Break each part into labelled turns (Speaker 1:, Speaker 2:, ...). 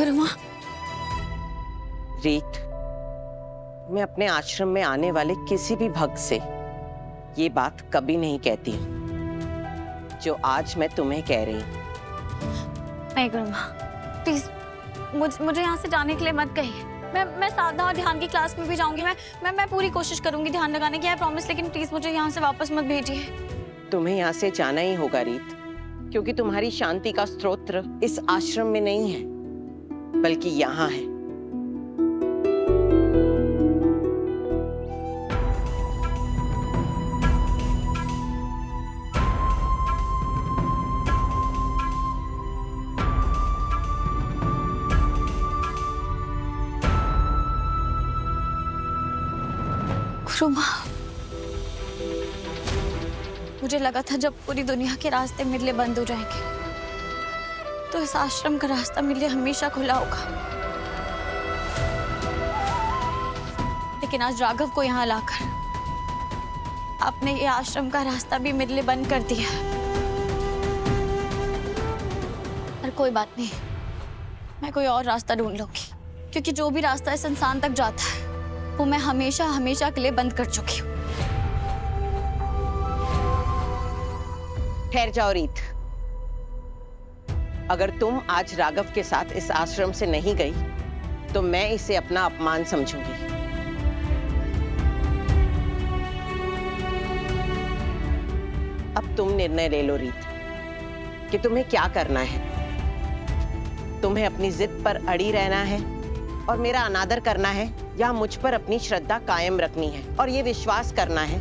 Speaker 1: गुरुमा।
Speaker 2: रीत, मैं अपने आश्रम में आने वाले किसी भी भक्त से ये बात कभी नहीं कहती जो आज मैं तुम्हें कह रही हूँ।
Speaker 1: नहीं गुरुमा, प्लीज मुझे यहाँ से जाने के लिए मत कहिए। मैं साधना और ध्यान की क्लास में भी जाऊंगी। मैं पूरी कोशिश करूंगी ध्यान लगाने की, आई प्रॉमिस। लेकिन प्लीज मुझे यहाँ से वापस मत भेजिए।
Speaker 2: तुम्हें यहाँ से जाना ही होगा रीत, क्योंकि तुम्हारी शांति का स्रोत इस आश्रम में नहीं है बल्कि यहाँ है।
Speaker 1: गुरुमा, मुझे लगा था जब पूरी दुनिया के रास्ते मेरे लिए बंद हो जाएंगे तो इस आश्रम का रास्ता मेरे लिए हमेशा खुला होगा। लेकिन आज राघव को यहाँ लाकर आपने ये आश्रम का रास्ता भी मेरे लिए बंद कर दिया। पर कोई बात नहीं, मैं कोई और रास्ता ढूंढ लूंगी, क्योंकि जो भी रास्ता इस इंसान तक जाता है वो मैं हमेशा हमेशा के लिए बंद कर चुकी हूँ।
Speaker 2: ठहर जाओ रीत, अगर तुम आज राघव के साथ इस आश्रम से नहीं गई तो मैं इसे अपना अपमान समझूंगी। अब तुम निर्णय ले लो रीत कि तुम्हें क्या करना है। तुम्हें अपनी जिद पर अड़ी रहना है और मेरा अनादर करना है, या मुझ पर अपनी श्रद्धा कायम रखनी है और ये विश्वास करना है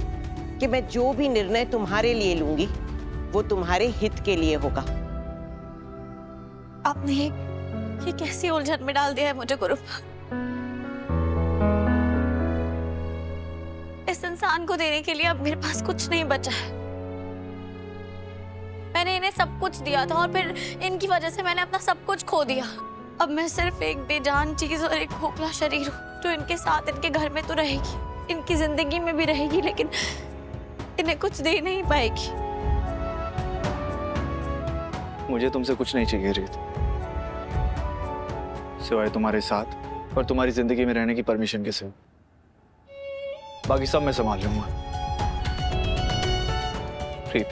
Speaker 2: कि मैं जो भी निर्णय तुम्हारे लिए लूंगी वो तुम्हारे हित के लिए होगा।
Speaker 1: आपने ये कैसी उलझन में डाल दिया है मुझे गुरु। इस इंसान को देने के लिए अब मेरे पास कुछ नहीं बचा है। मैंने इन्हें सब कुछ दिया था और फिर इनकी वजह से मैंने अपना सब कुछ खो दिया। अब मैं सिर्फ एक बेजान चीज और एक खोखला शरीर हूँ जो इनके साथ इनके घर में तो रहेगी, इनकी जिंदगी में भी रहेगी, लेकिन इन्हें कुछ दे नहीं पाएगी।
Speaker 3: मुझे तुमसे कुछ नहीं चाहिए रीत, सिवाय तुम्हारे साथ और तुम्हारी जिंदगी में रहने की परमिशन के सिवा। बाकी सब मैं संभाल लूंगा। रीत,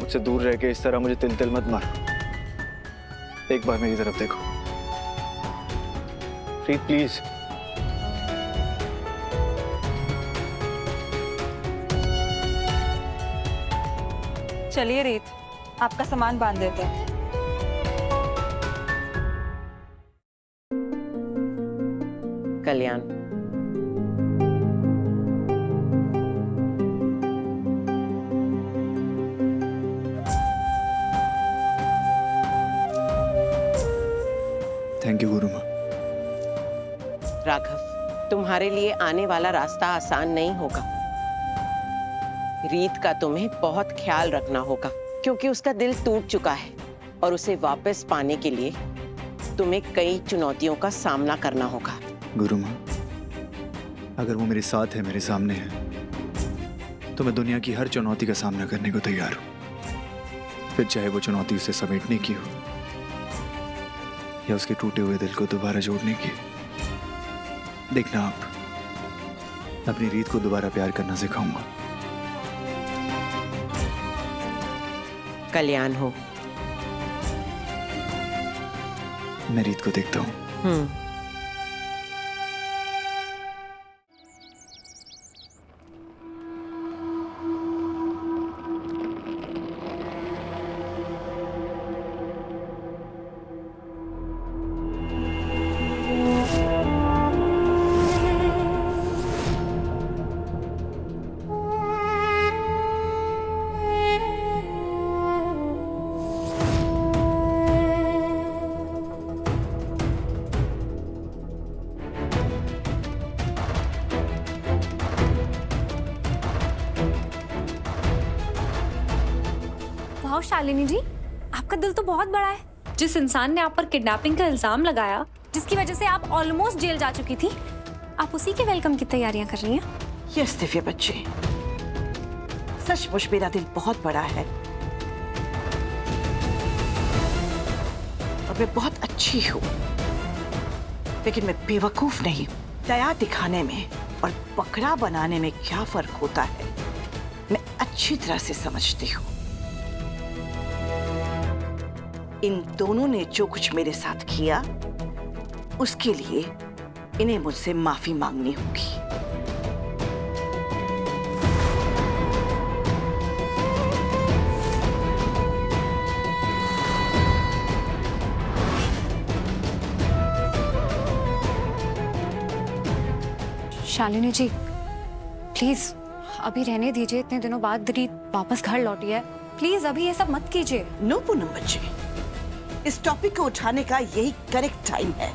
Speaker 3: मुझसे दूर रह के इस तरह मुझे तिल तिल मत मारो। एक बार मेरी तरफ देखो रीत, प्लीज।
Speaker 4: चलिए रीत, आपका सामान बांध देते हैं।
Speaker 2: कल्याण,
Speaker 3: थैंक यू गुरु माँ।
Speaker 2: राघव, तुम्हारे लिए आने वाला रास्ता आसान नहीं होगा। रीत का तुम्हें बहुत ख्याल रखना होगा, क्योंकि उसका दिल टूट चुका है और उसे वापस पाने के लिए तुम्हें कई चुनौतियों का सामना करना होगा।
Speaker 3: गुरु माँ, अगर वो मेरे साथ है, मेरे सामने है, तो मैं दुनिया की हर चुनौती का सामना करने को तैयार हूँ। फिर चाहे वो चुनौती उसे समेटने की हो या उसके टूटे हुए दिल को दोबारा जोड़ने की। देखना, आप अपनी रीत को दोबारा प्यार करना सिखाऊंगा।
Speaker 2: कल्याण हो।
Speaker 3: मैं रीत को देखता हूँ।
Speaker 5: वाह शालिनी जी, आपका दिल तो बहुत बड़ा है। जिस इंसान ने आप पर किडनैपिंग का इल्जाम लगाया, जिसकी वजह से आप ऑलमोस्ट जेल जा चुकी थी, आप उसी के वेलकम की तैयारियां कर रही हैं।
Speaker 2: यस दिव्य बच्चे, सचमुच मेरा दिल बहुत बड़ा है और मैं बहुत अच्छी हूँ।
Speaker 6: लेकिन मैं बेवकूफ नहीं हूँ। दया दिखाने में और बकरा बनाने में क्या फर्क होता है मैं अच्छी तरह से समझती हूँ। इन दोनों ने जो कुछ मेरे साथ किया उसके लिए इन्हें मुझसे माफी मांगनी होगी।
Speaker 5: शालिनी जी प्लीज अभी रहने दीजिए। इतने दिनों बाद रीत वापस घर लौटी है, प्लीज अभी ये सब मत कीजिए।
Speaker 6: नो पूनम बच्चे, इस टॉपिक को उठाने का यही करेक्ट टाइम है।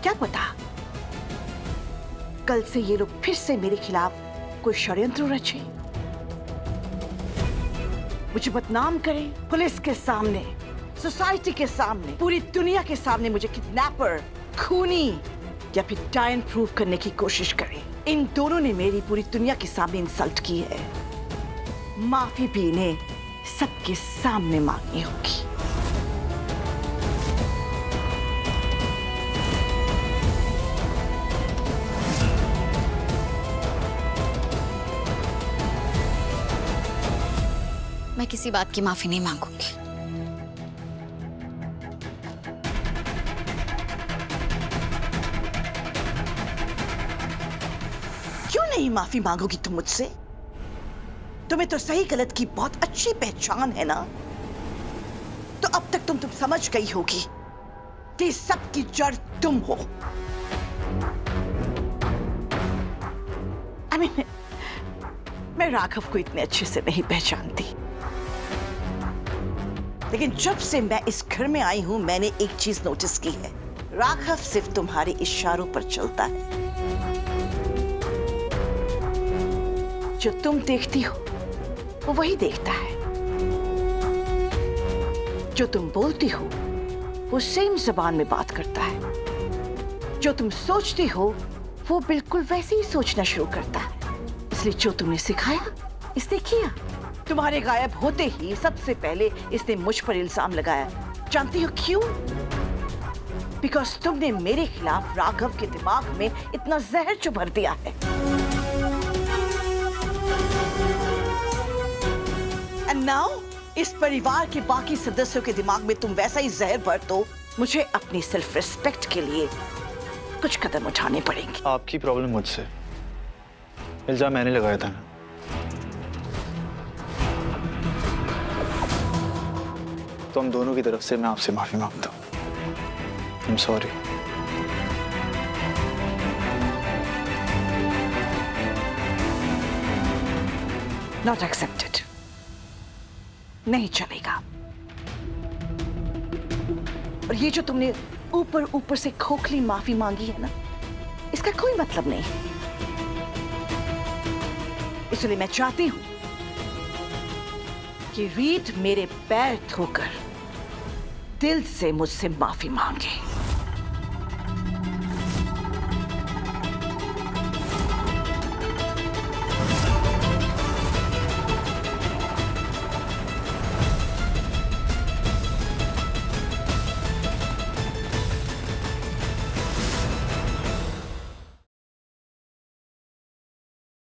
Speaker 6: क्या पता कल से ये लोग फिर से मेरे खिलाफ कोई षड्यंत्र रचे, मुझे बदनाम करें पुलिस के सामने, सोसाइटी के सामने, पूरी दुनिया के सामने मुझे किडनैपर, खूनी या फिर डायन प्रूव करने की कोशिश करें। इन दोनों ने मेरी पूरी दुनिया के सामने इंसल्ट की है। माफी भी इन्हें सबके सामने मांगनी होगी।
Speaker 1: मैं किसी बात की माफी नहीं मांगूंगी।
Speaker 6: क्यों नहीं माफी मांगोगी तुम मुझसे? तुम्हें तो सही गलत की बहुत अच्छी पहचान है ना। तो अब तक तुम समझ गई होगी कि सबकी जड़ तुम हो। मैं राघव को इतने अच्छे से नहीं पहचानती, लेकिन जब से मैं इस घर में आई हूं मैंने एक चीज नोटिस की है, राघव सिर्फ तुम्हारे इशारों पर चलता है। जो तुम देखती हो वो वही देखता है, जो तुम बोलती हो वो सेम जबान में बात करता है, जो तुम सोचती हो वो बिल्कुल वैसे ही सोचना शुरू करता है। इसलिए जो तुमने सिखाया इसने किया। तुम्हारे गायब होते ही सबसे पहले इसने मुझ पर इल्जाम लगाया। जानती हो क्यों? बिकॉज तुमने मेरे खिलाफ राघव के दिमाग में इतना जहर जो भर दिया है। एंड नाउ इस परिवार के बाकी सदस्यों के दिमाग में तुम वैसा ही जहर भर दो। मुझे अपनी सेल्फ रिस्पेक्ट के लिए कुछ कदम उठाने पड़ेंगे।
Speaker 3: आपकी प्रॉब्लम मुझसे, इल्जाम मैंने लगाया था ना। तो हम दोनों की तरफ से मैं आपसे माफी मांगता हूँ। I am sorry.
Speaker 6: Not accepted. नहीं चलेगा। और ये जो तुमने ऊपर ऊपर से खोखली माफी मांगी है ना, इसका कोई मतलब नहीं। इसलिए मैं चाहती हूं कि रीत मेरे पैर धोकर दिल से मुझसे माफी मांगे।